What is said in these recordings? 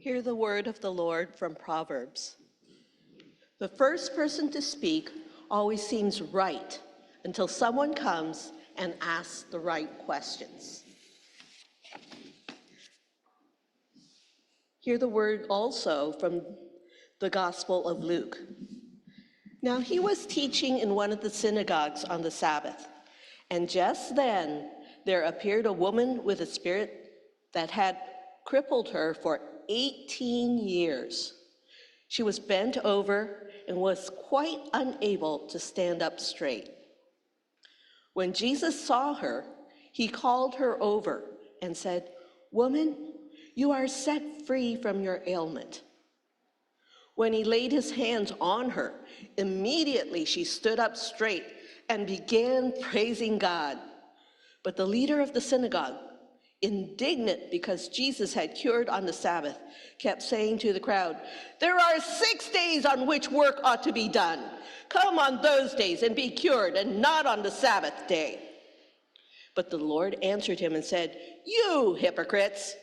Hear the word of the Lord from Proverbs. The first person to speak always seems right until someone comes and asks the right questions. Hear the word also from the Gospel of Luke. Now he was teaching in one of the synagogues on the Sabbath, and just then there appeared a woman with a spirit that had crippled her for 18 years. She was bent over and was quite unable to stand up straight. When Jesus saw her, he called her over and said, "Woman, you are set free from your ailment." When he laid his hands on her, immediately she stood up straight and began praising God. But the leader of the synagogue, indignant because Jesus had cured on the Sabbath, kept saying to the crowd, "There are 6 days on which work ought to be done. Come on those days and be cured, and not on the Sabbath day." But the Lord answered him and said, "You hypocrites!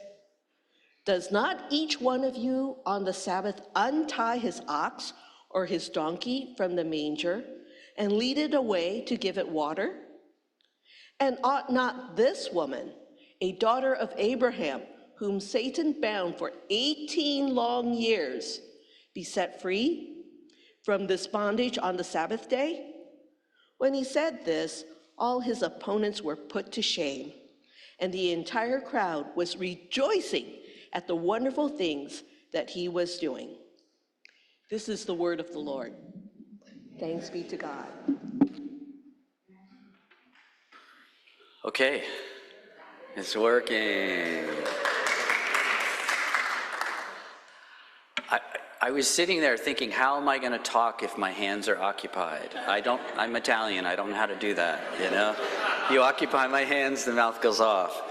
Does not each one of you on the Sabbath untie his ox or his donkey from the manger and lead it away to give it water? And ought not this woman, a daughter of Abraham, whom Satan bound for 18 long years, be set free from this bondage on the Sabbath day?" When he said this, all his opponents were put to shame, and the entire crowd was rejoicing at the wonderful things that he was doing. This is the word of the Lord. Thanks be to God. Okay, it's working. I was sitting there thinking, how am I going to talk if my hands are occupied? I'm Italian, I don't know how to do that, you know? You occupy my hands, the mouth goes off.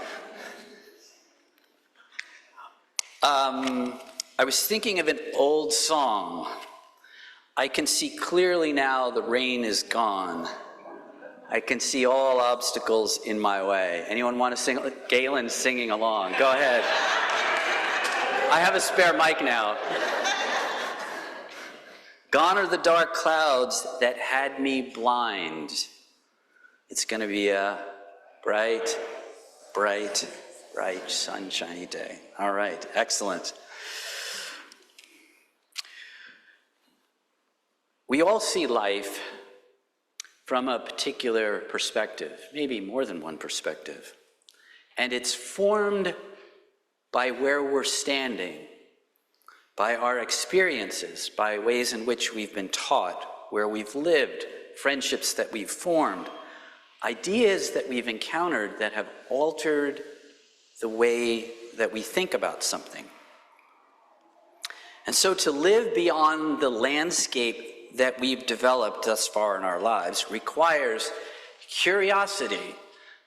I was thinking of an old song. I can see clearly now the rain is gone. I can see all obstacles in my way. Anyone want to sing? Galen's singing along. Go ahead. I have a spare mic now. Gone are the dark clouds that had me blind. It's going to be a bright, bright, bright, sunshiny day. All right, excellent. We all see life from a particular perspective, maybe more than one perspective. And it's formed by where we're standing, by our experiences, by ways in which we've been taught, where we've lived, friendships that we've formed, ideas that we've encountered that have altered the way that we think about something. And so to live beyond the landscape that we've developed thus far in our lives requires curiosity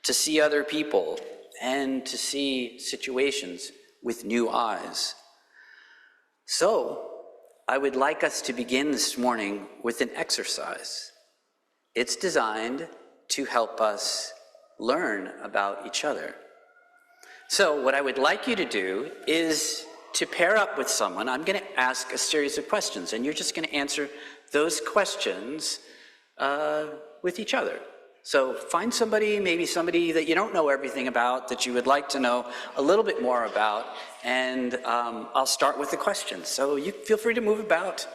to see other people and to see situations with new eyes. So, I would like us to begin this morning with an exercise. It's designed to help us learn about each other. So, what I would like you to do is to pair up with someone. I'm going to ask a series of questions, and you're just going to answer those questions with each other. So find somebody, maybe somebody that you don't know everything about, that you would like to know a little bit more about, and I'll start with the questions. So you feel free to move about.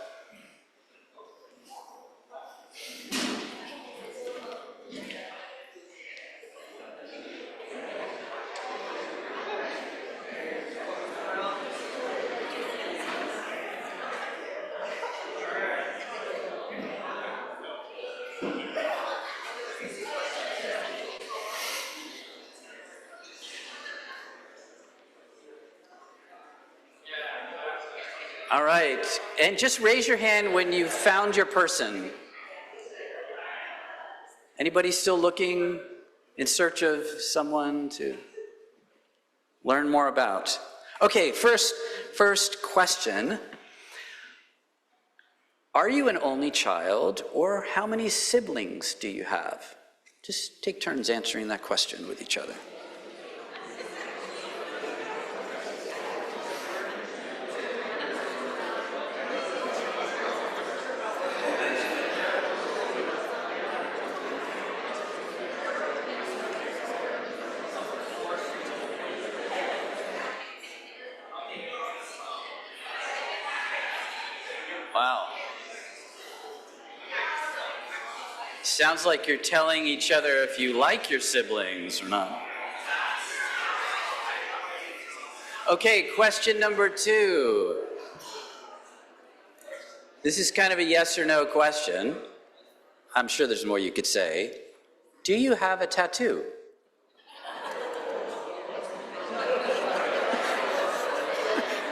All right, and just raise your hand when you've found your person. Anybody still looking in search of someone to learn more about? Okay, first question. Are you an only child, or how many siblings do you have? Just take turns answering that question with each other. Sounds like you're telling each other if you like your siblings or not. Okay, question number 2. This is kind of a yes or no question. I'm sure there's more you could say. Do you have a tattoo?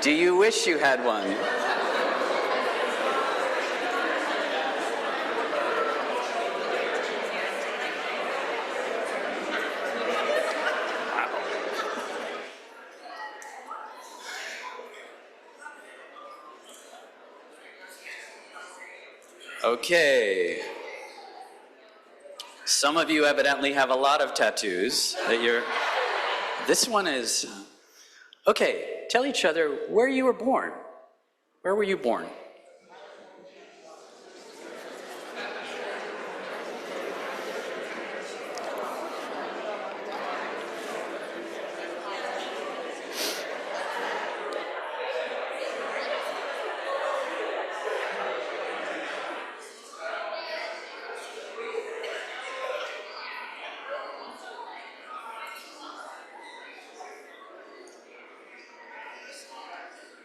Do you wish you had one? Okay. Some of you evidently have a lot of tattoos that you're... This one is... Okay, tell each other where you were born. Where were you born?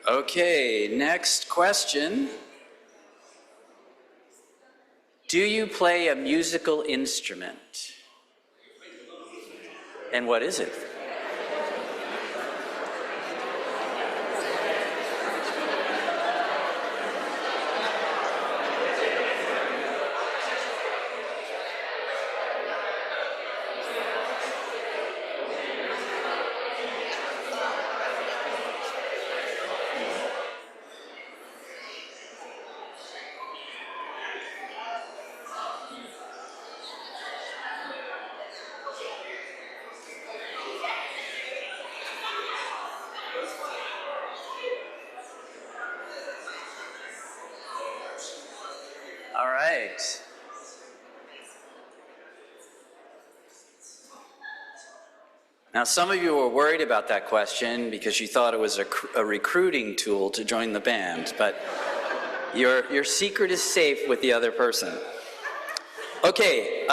Okay, next question. Do you play a musical instrument? And what is it? All right. Now, some of you were worried about that question because you thought it was a recruiting tool to join the band, but your secret is safe with the other person. Okay,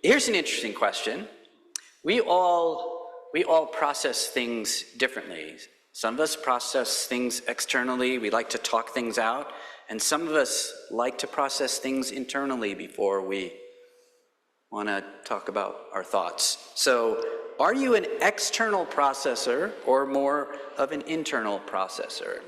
here's an interesting question. We all process things differently. Some of us process things externally. We like to talk things out. And some of us like to process things internally before we want to talk about our thoughts. So, are you an external processor or more of an internal processor?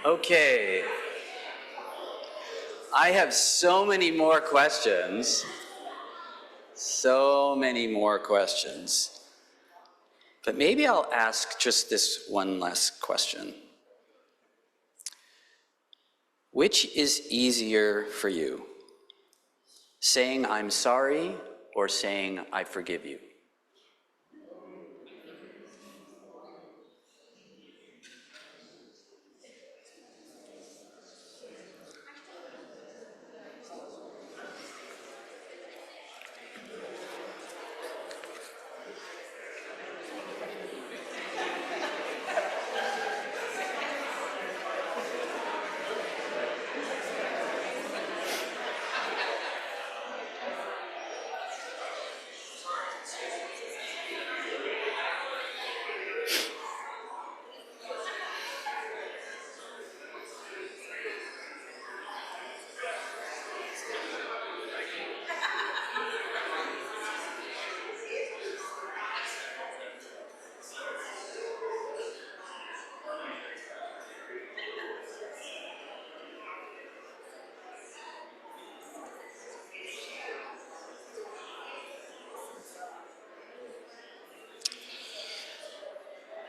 Okay. I have so many more questions. So many more questions. But maybe I'll ask just this one last question. Which is easier for you? Saying I'm sorry or saying I forgive you?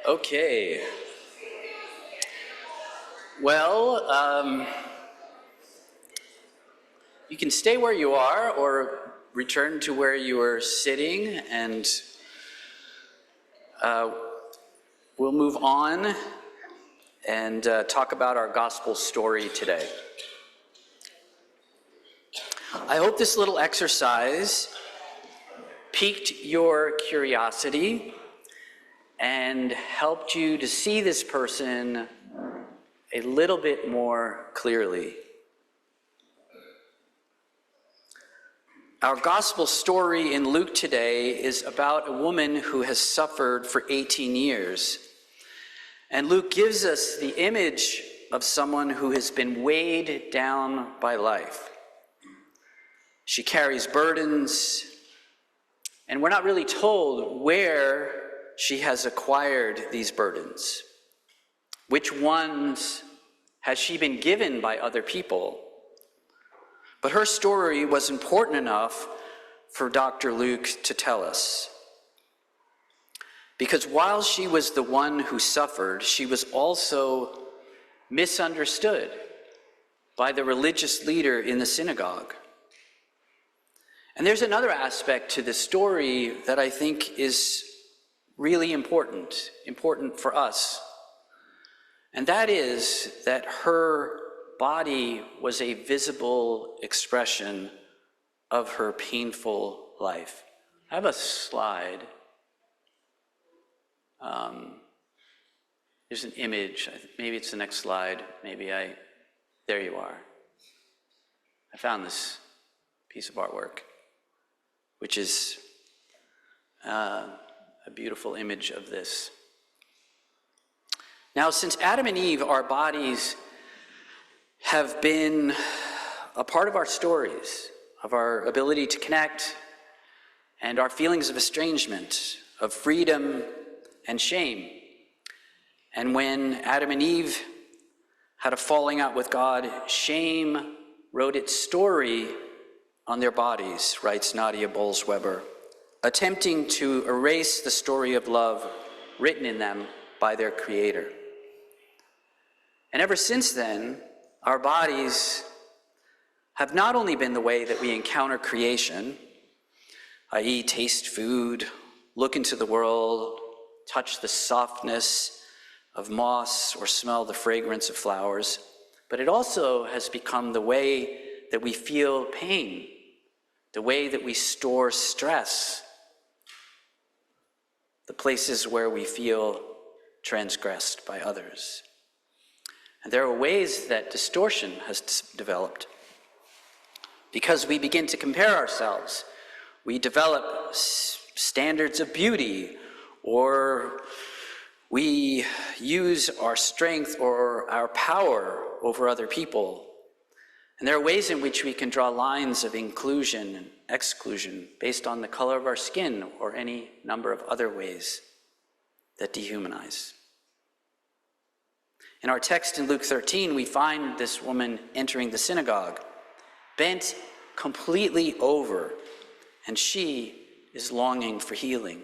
Okay. Well, you can stay where you are or return to where you were sitting, and we'll move on and talk about our gospel story today. I hope this little exercise piqued your curiosity and helped you to see this person a little bit more clearly. Our gospel story in Luke today is about a woman who has suffered for 18 years. And Luke gives us the image of someone who has been weighed down by life. She carries burdens, and we're not really told where she has acquired these burdens. Which ones has she been given by other people? But her story was important enough for Dr. Luke to tell us. Because while she was the one who suffered, she was also misunderstood by the religious leader in the synagogue. And there's another aspect to this story that I think is really important for us. And that is that her body was a visible expression of her painful life. I have a slide. There's an image. Maybe it's the next slide. There you are. I found this piece of artwork, which is a beautiful image of this. Now, since Adam and Eve, our bodies have been a part of our stories, of our ability to connect, and our feelings of estrangement, of freedom and shame. And when Adam and Eve had a falling out with God, shame wrote its story on their bodies, writes Nadia Bolz-Weber, attempting to erase the story of love written in them by their Creator. And ever since then, our bodies have not only been the way that we encounter creation, i.e. taste food, look into the world, touch the softness of moss, or smell the fragrance of flowers, but it also has become the way that we feel pain, the way that we store stress, the places where we feel transgressed by others. And there are ways that distortion has developed. Because we begin to compare ourselves, we develop standards of beauty, or we use our strength or our power over other people. And there are ways in which we can draw lines of inclusion and exclusion based on the color of our skin or any number of other ways that dehumanize. In our text in Luke 13, we find this woman entering the synagogue, bent completely over, and she is longing for healing.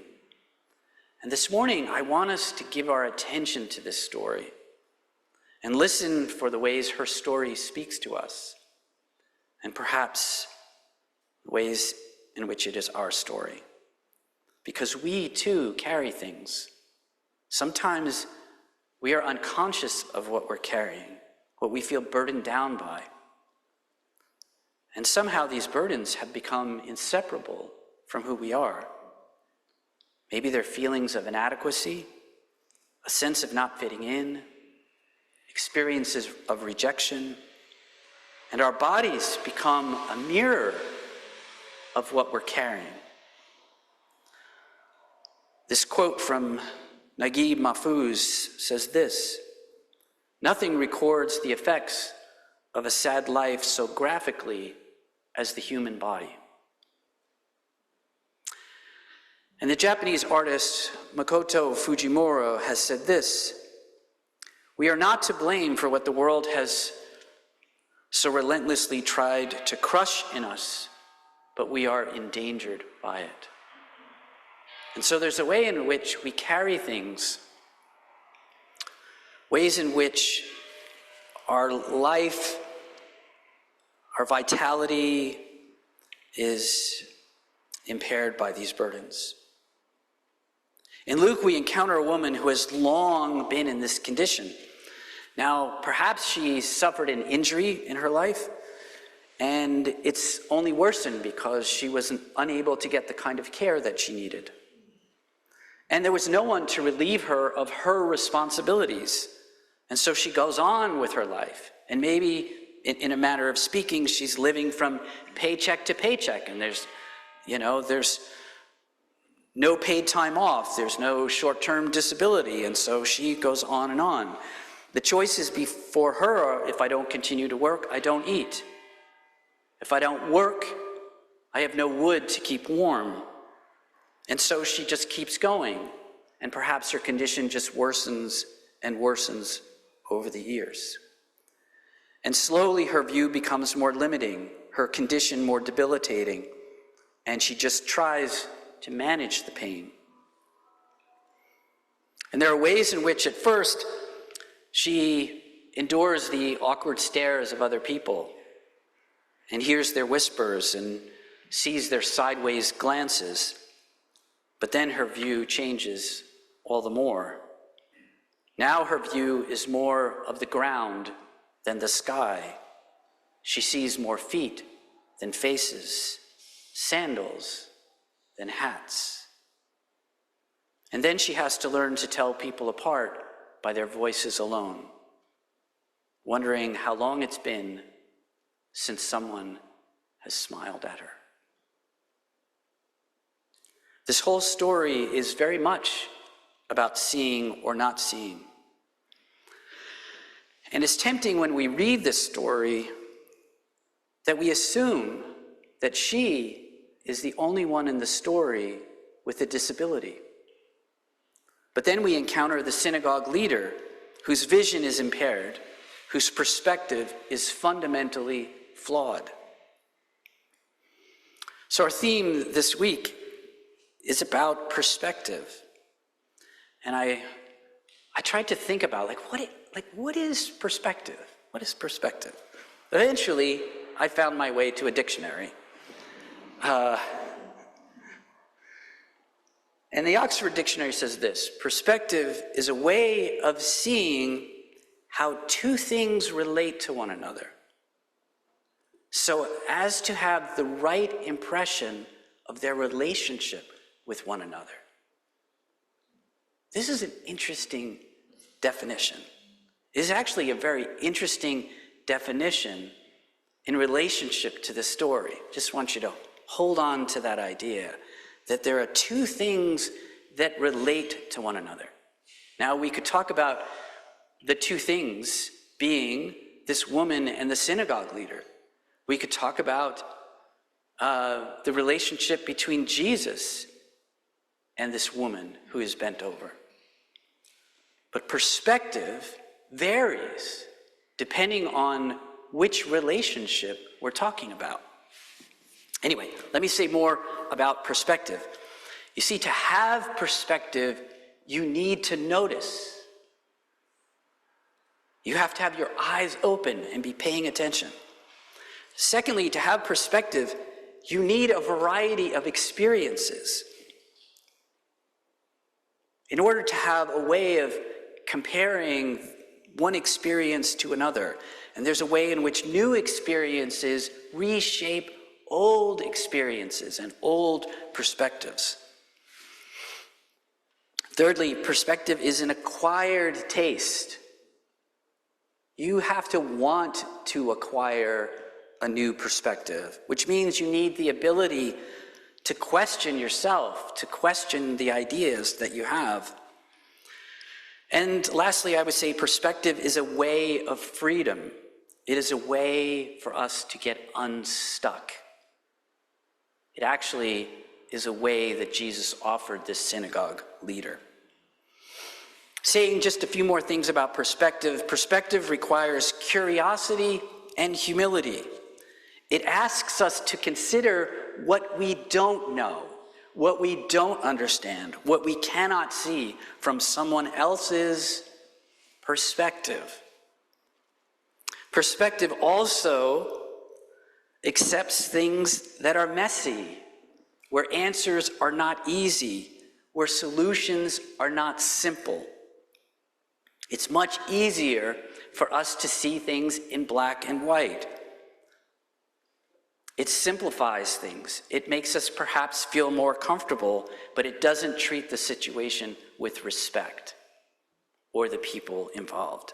And this morning, I want us to give our attention to this story and listen for the ways her story speaks to us, and perhaps the ways in which it is our story. Because we too carry things. Sometimes we are unconscious of what we're carrying, what we feel burdened down by. And somehow these burdens have become inseparable from who we are. Maybe they're feelings of inadequacy, a sense of not fitting in, experiences of rejection, and our bodies become a mirror of what we're carrying. This quote from Naguib Mahfouz says this: "Nothing records the effects of a sad life so graphically as the human body." And the Japanese artist Makoto Fujimura has said this: "We are not to blame for what the world has so relentlessly tried to crush in us, but we are endangered by it." And so there's a way in which we carry things ways in which our life, our vitality is impaired by these burdens. In Luke, we encounter a woman who has long been in this condition. Now, perhaps she suffered an injury in her life, and it's only worsened because she was unable to get the kind of care that she needed. And there was no one to relieve her of her responsibilities. And so she goes on with her life. And maybe, in a manner of speaking, she's living from paycheck to paycheck. And there's no paid time off. There's no short-term disability. And so she goes on and on. The choices before her are, if I don't continue to work, I don't eat. If I don't work, I have no wood to keep warm. And so she just keeps going. And perhaps her condition just worsens and worsens over the years. And slowly her view becomes more limiting, her condition more debilitating, and she just tries to manage the pain. And there are ways in which at first she endures the awkward stares of other people and hears their whispers and sees their sideways glances. But then her view changes all the more. Now her view is more of the ground than the sky. She sees more feet than faces, sandals than hats. And then she has to learn to tell people apart by their voices alone, wondering how long it's been since someone has smiled at her. This whole story is very much about seeing or not seeing. And it's tempting when we read this story that we assume that she is the only one in the story with a disability. But then we encounter the synagogue leader whose vision is impaired, whose perspective is fundamentally flawed. So our theme this week is about perspective. And I tried to think about what is perspective? What is perspective? Eventually, I found my way to a dictionary. And the Oxford Dictionary says this: perspective is a way of seeing how two things relate to one another, so as to have the right impression of their relationship with one another. This is an interesting definition. It is actually a very interesting definition in relationship to the story. Just want you to hold on to that idea that there are two things that relate to one another. Now, we could talk about the two things being this woman and the synagogue leader. We could talk about the relationship between Jesus and this woman who is bent over. But perspective varies depending on which relationship we're talking about. Anyway, let me say more about perspective. You see, to have perspective, you need to notice. You have to have your eyes open and be paying attention. Secondly, to have perspective, you need a variety of experiences in order to have a way of comparing one experience to another. And there's a way in which new experiences reshape old experiences and old perspectives. Thirdly, perspective is an acquired taste. You have to want to acquire a new perspective, which means you need the ability to question yourself, to question the ideas that you have. And lastly, I would say perspective is a way of freedom. It is a way for us to get unstuck. It actually is a way that Jesus offered this synagogue leader. Saying just a few more things about perspective. Perspective requires curiosity and humility. It asks us to consider what we don't know, what we don't understand, what we cannot see from someone else's perspective. Perspective also accepts things that are messy, where answers are not easy, where solutions are not simple. It's much easier for us to see things in black and white. It simplifies things. It makes us perhaps feel more comfortable, but it doesn't treat the situation with respect or the people involved.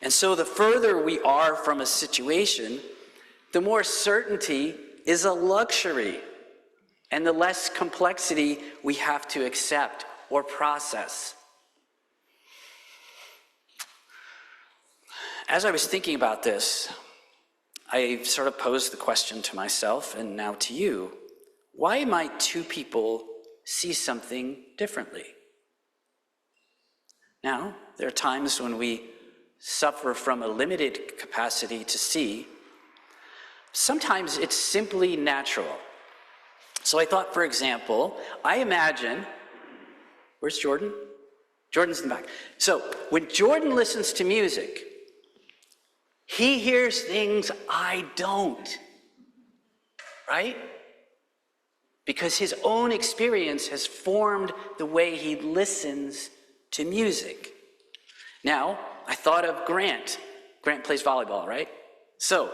And so the further we are from a situation, the more certainty is a luxury, and the less complexity we have to accept or process. As I was thinking about this, I sort of posed the question to myself and now to you: why might two people see something differently? Now, there are times when we suffer from a limited capacity to see. Sometimes it's simply natural. So I thought, for example, I imagine, where's Jordan? Jordan's in the back. So when Jordan listens to music, he hears things I don't, right? Because his own experience has formed the way he listens to music. Now, I thought of Grant. Grant plays volleyball, right? So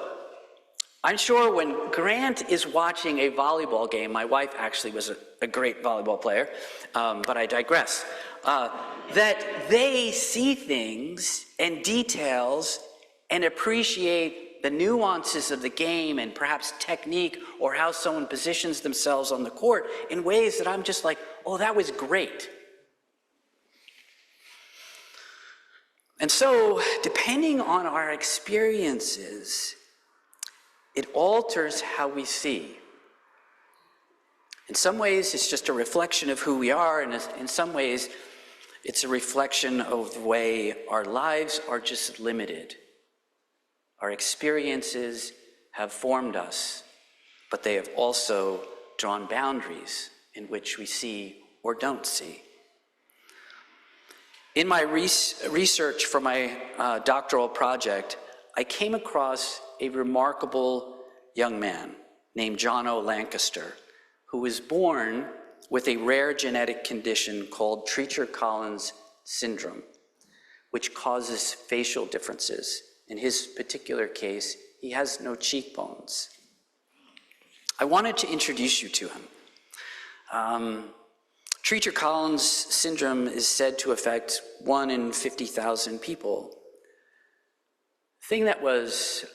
I'm sure when Grant is watching a volleyball game, my wife actually was a great volleyball player, but I digress, that they see things and details and appreciate the nuances of the game and perhaps technique or how someone positions themselves on the court in ways that I'm just like, oh, that was great. And so, depending on our experiences, it alters how we see. In some ways, it's just a reflection of who we are, and in some ways, it's a reflection of the way our lives are just limited. Our experiences have formed us, but they have also drawn boundaries in which we see or don't see. In my research for my doctoral project, I came across a remarkable young man named John O. Lancaster, who was born with a rare genetic condition called Treacher-Collins syndrome, which causes facial differences. In his particular case, he has no cheekbones. I wanted to introduce you to him. Treacher-Collins syndrome is said to affect 1 in 50,000 people. The thing that was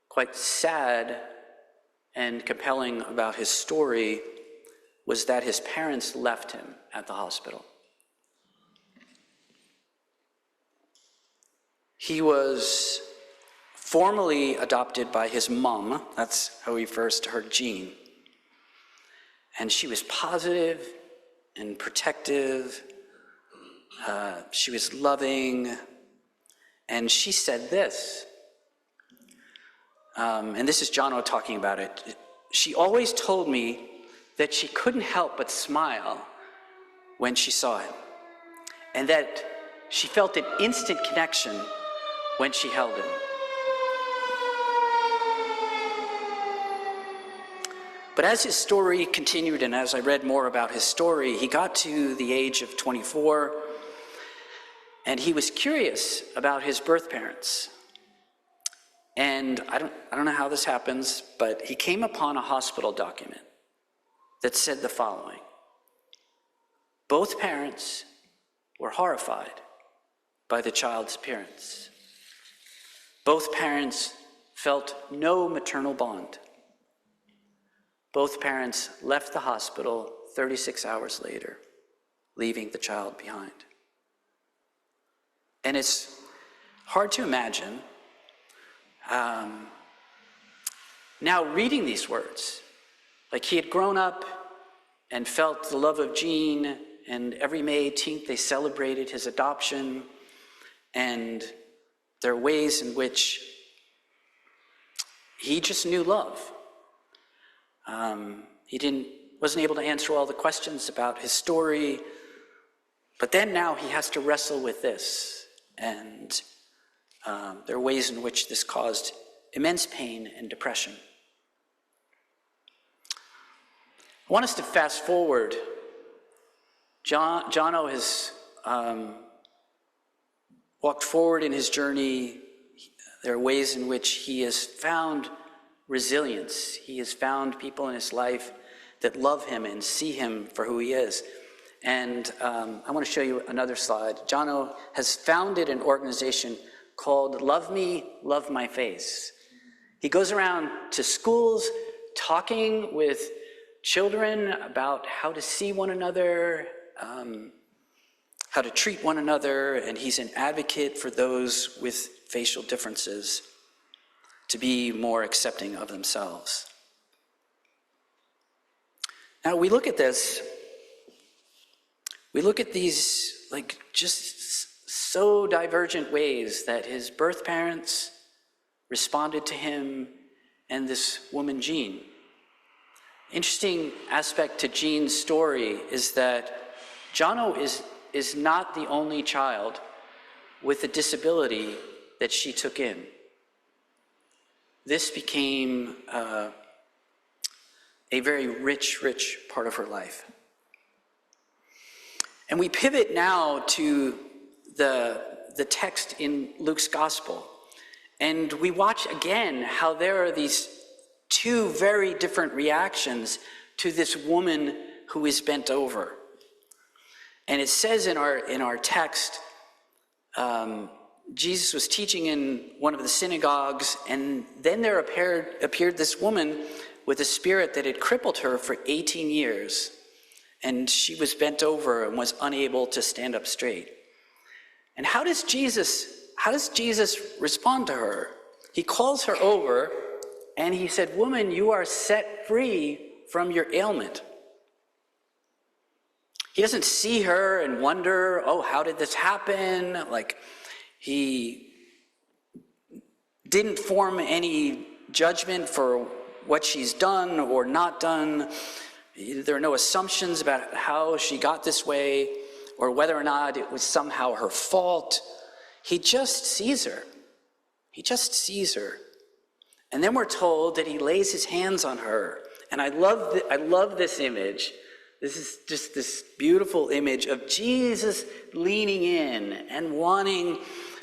quite sad and compelling about his story was that his parents left him at the hospital. He was formally adopted by his mom. That's how we first heard Jean. And she was positive and protective. She was loving. And she said this, and this is John O. talking about it. She always told me that she couldn't help but smile when she saw him, and that she felt an instant connection when she held him. But as his story continued, and as I read more about his story, he got to the age of 24, and he was curious about his birth parents. And I don't know how this happens, but he came upon a hospital document that said the following: both parents were horrified by the child's appearance. Both parents felt no maternal bond. Both parents left the hospital 36 hours later, leaving the child behind. And it's hard to imagine, now reading these words, like he had grown up and felt the love of Jean, and every May 18th they celebrated his adoption, and there are ways in which he just knew love. He wasn't able to answer all the questions about his story, But then now he has to wrestle with this, and there are ways in which this caused immense pain and depression. I want us to fast forward. Jono has walked forward in his journey. There are ways in which he has found resilience. He has found people in his life that love him and see him for who he is. And I want to show you another slide. Jono has founded an organization called Love Me, Love My Face. He goes around to schools talking with children about how to see one another, how to treat one another, and he's an advocate for those with facial differences to be more accepting of themselves. Now we look at this, we look at these like just so divergent ways that his birth parents responded to him and this woman Jean. Interesting aspect to Jean's story is that Jono is not the only child with a disability that she took in. This became a very rich part of her life. And we pivot now to the text in Luke's gospel. And we watch again how there are these two very different reactions to this woman who is bent over. And it says in our text, Jesus was teaching in one of the synagogues, and then there appeared this woman with a spirit that had crippled her for 18 years. And she was bent over and was unable to stand up straight. And how does Jesus respond to her? He calls her over and he said, "Woman, you are set free from your ailment." He doesn't see her and wonder, oh, how did this happen? Like, he didn't form any judgment for what she's done or not done. There are no assumptions about how she got this way or whether or not it was somehow her fault. He just sees her. He just sees her. And then we're told that he lays his hands on her. And I love this image. This is just this beautiful image of Jesus leaning in and wanting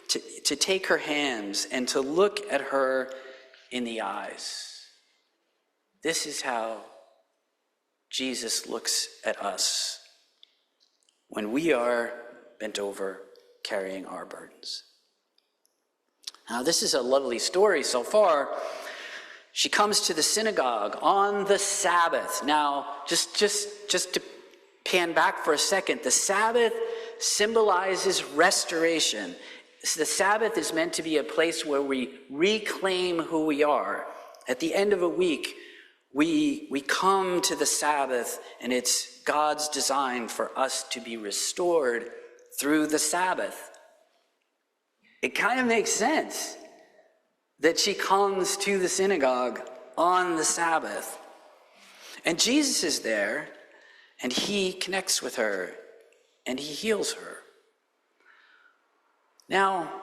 to take her hands and to look at her in the eyes. This is how Jesus looks at us when we are bent over carrying our burdens. Now, this is a lovely story so far. She comes to the synagogue on the Sabbath. Now, just to pan back for a second, the Sabbath symbolizes restoration. The Sabbath is meant to be a place where we reclaim who we are. At the end of a week, we come to the Sabbath, and it's God's design for us to be restored through the Sabbath. It kind of makes sense that she comes to the synagogue on the Sabbath. And Jesus is there, and he connects with her, and he heals her. Now,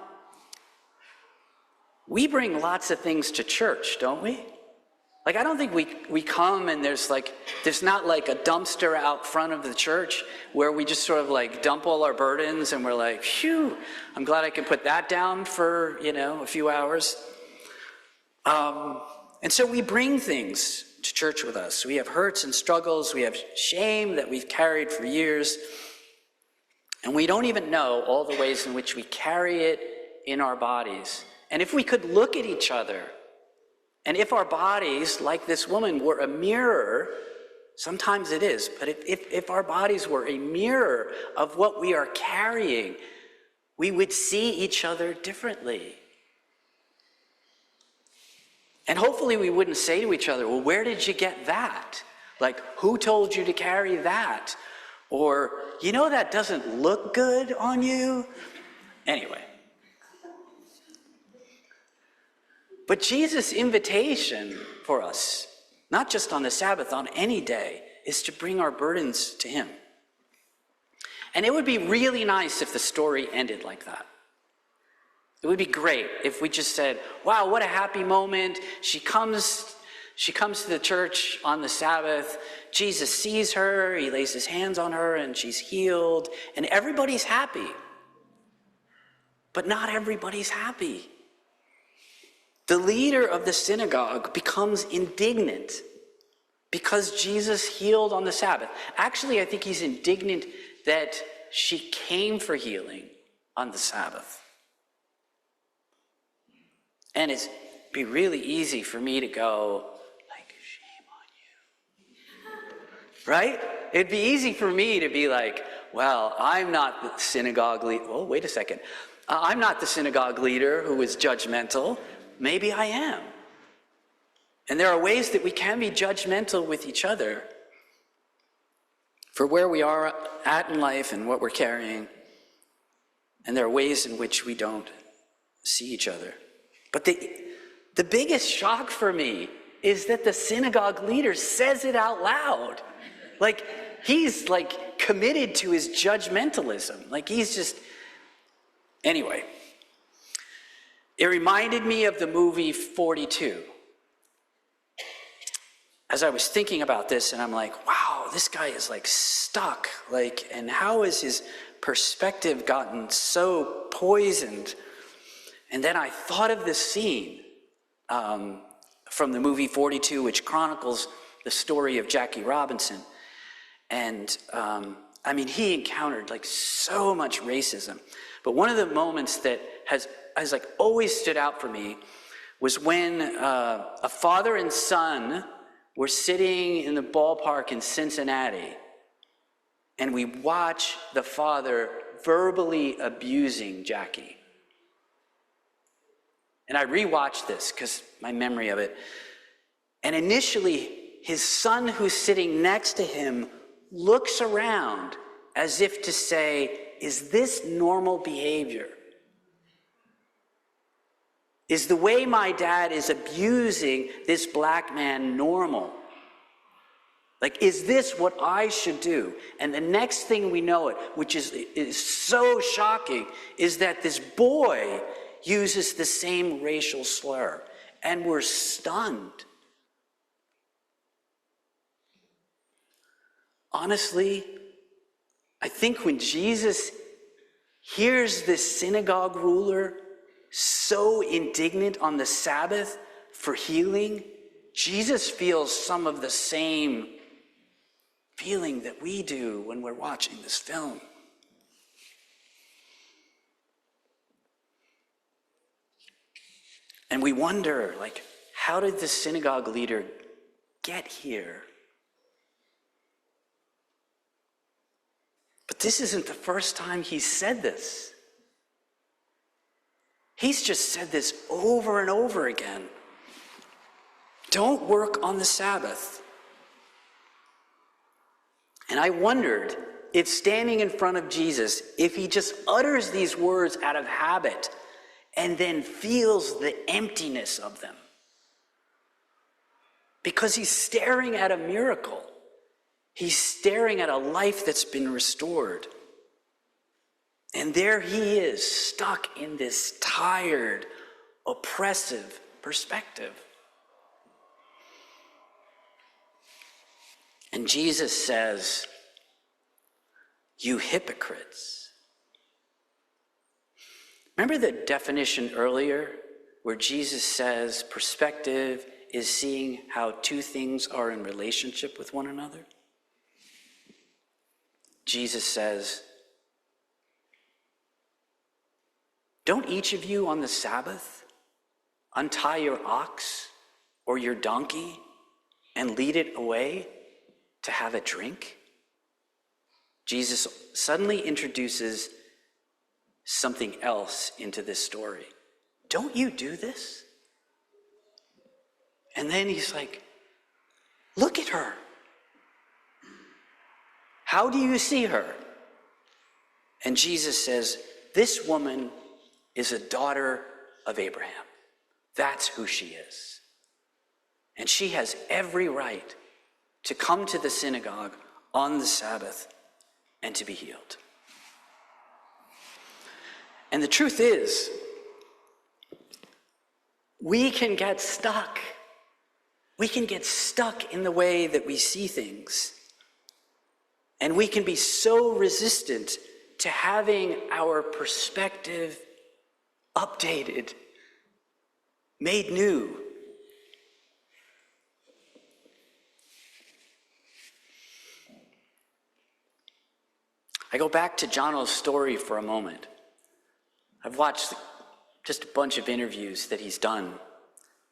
we bring lots of things to church, don't we? Like, I don't think we come and there's not like a dumpster out front of the church where we just sort of like dump all our burdens and we're like, phew, I'm glad I can put that down for, a few hours. And so we bring things to church with us. We have hurts and struggles. We have shame that we've carried for years. And we don't even know all the ways in which we carry it in our bodies. And if we could look at each other, and if our bodies, like this woman, were a mirror, sometimes it is, but if our bodies were a mirror of what we are carrying, we would see each other differently. And hopefully we wouldn't say to each other, well, where did you get that? Like, who told you to carry that? Or, that doesn't look good on you? Anyway. But Jesus' invitation for us, not just on the Sabbath, on any day, is to bring our burdens to him. And it would be really nice if the story ended like that. It would be great if we just said, wow, what a happy moment. She comes to the church on the Sabbath. Jesus sees her, he lays his hands on her, and she's healed, and everybody's happy. But not everybody's happy. The leader of the synagogue becomes indignant because Jesus healed on the Sabbath. Actually, I think he's indignant that she came for healing on the Sabbath. And it'd be really easy for me to go, like, shame on you. Right? It'd be easy for me to be like, well, I'm not the synagogue leader. Oh, wait a second. I'm not the synagogue leader who is judgmental. Maybe I am. And there are ways that we can be judgmental with each other for where we are at in life and what we're carrying. And there are ways in which we don't see each other. But the biggest shock for me is that the synagogue leader says it out loud. Like, he's like committed to his judgmentalism. Like, he's just, anyway. It reminded me of the movie 42. As I was thinking about this, and I'm like, wow, this guy is like stuck. Like, and how has his perspective gotten so poisoned? And then I thought of this scene from the movie 42, which chronicles the story of Jackie Robinson. And I mean, he encountered like so much racism. But one of the moments that has like always stood out for me was when a father and son were sitting in the ballpark in Cincinnati, and we watch the father verbally abusing Jackie. And I rewatched this because my memory of it. And initially, his son who's sitting next to him looks around as if to say, is this normal behavior? Is the way my dad is abusing this black man normal? Like, is this what I should do? And the next thing we know it, which is so shocking, is that this boy uses the same racial slur. And we're stunned. Honestly, I think when Jesus hears this synagogue ruler so indignant on the Sabbath for healing, Jesus feels some of the same feeling that we do when we're watching this film. And we wonder, like, how did the synagogue leader get here? But this isn't the first time he's said this. He's just said this over and over again. Don't work on the Sabbath. And I wondered if standing in front of Jesus, if he just utters these words out of habit and then feels the emptiness of them. Because he's staring at a miracle. He's staring at a life that's been restored. And there he is, stuck in this tired, oppressive perspective. And Jesus says, you hypocrites. Remember the definition earlier where Jesus says perspective is seeing how two things are in relationship with one another? Jesus says, don't each of you on the Sabbath untie your ox or your donkey and lead it away to have a drink? Jesus suddenly introduces something else into this story. Don't you do this? And then he's like, look at her. How do you see her? And Jesus says, this woman is a daughter of Abraham. That's who she is. And she has every right to come to the synagogue on the Sabbath and to be healed. And the truth is, we can get stuck. We can get stuck in the way that we see things. And we can be so resistant to having our perspective updated, made new. I go back to Jono's story for a moment. I've watched just a bunch of interviews that he's done,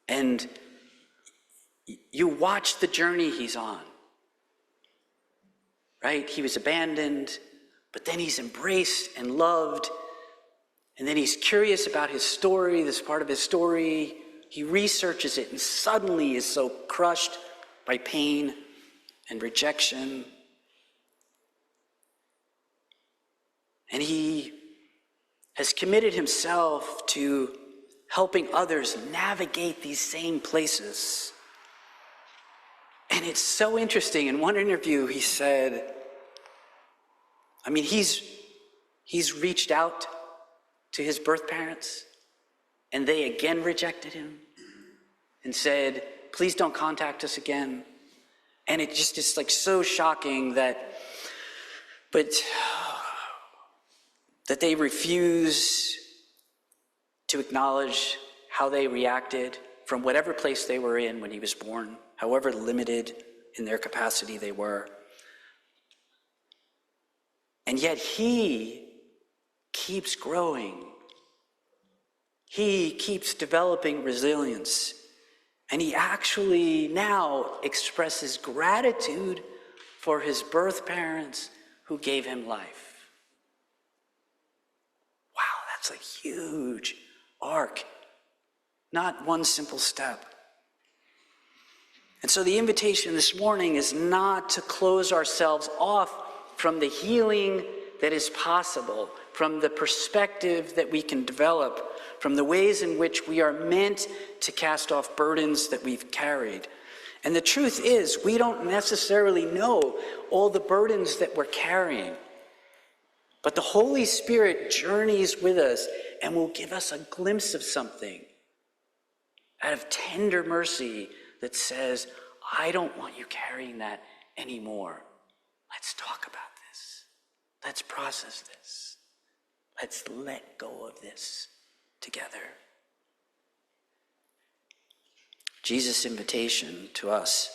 and you watch the journey he's on, right? He was abandoned, but then he's embraced and loved, and then he's curious about his story, this part of his story. He researches it and suddenly is so crushed by pain and rejection. And he has committed himself to helping others navigate these same places. And it's so interesting. In one interview, he said, he's reached out to his birth parents, and they again rejected him and said, please don't contact us again. And it just is like so shocking that they refuse to acknowledge how they reacted from whatever place they were in when he was born, however limited in their capacity they were. And yet he keeps growing. He keeps developing resilience. And he actually now expresses gratitude for his birth parents who gave him life. Wow, that's a huge arc, not one simple step. And so the invitation this morning is not to close ourselves off from the healing that is possible, from the perspective that we can develop, from the ways in which we are meant to cast off burdens that we've carried. And the truth is, we don't necessarily know all the burdens that we're carrying. But the Holy Spirit journeys with us and will give us a glimpse of something out of tender mercy that says, I don't want you carrying that anymore. Let's talk about this. Let's process this. Let's let go of this together. Jesus' invitation to us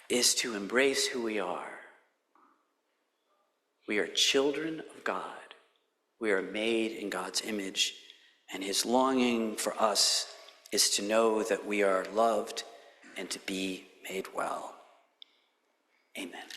is to embrace who we are. We are children of God. We are made in God's image, and his longing for us is to know that we are loved and to be made well. Amen.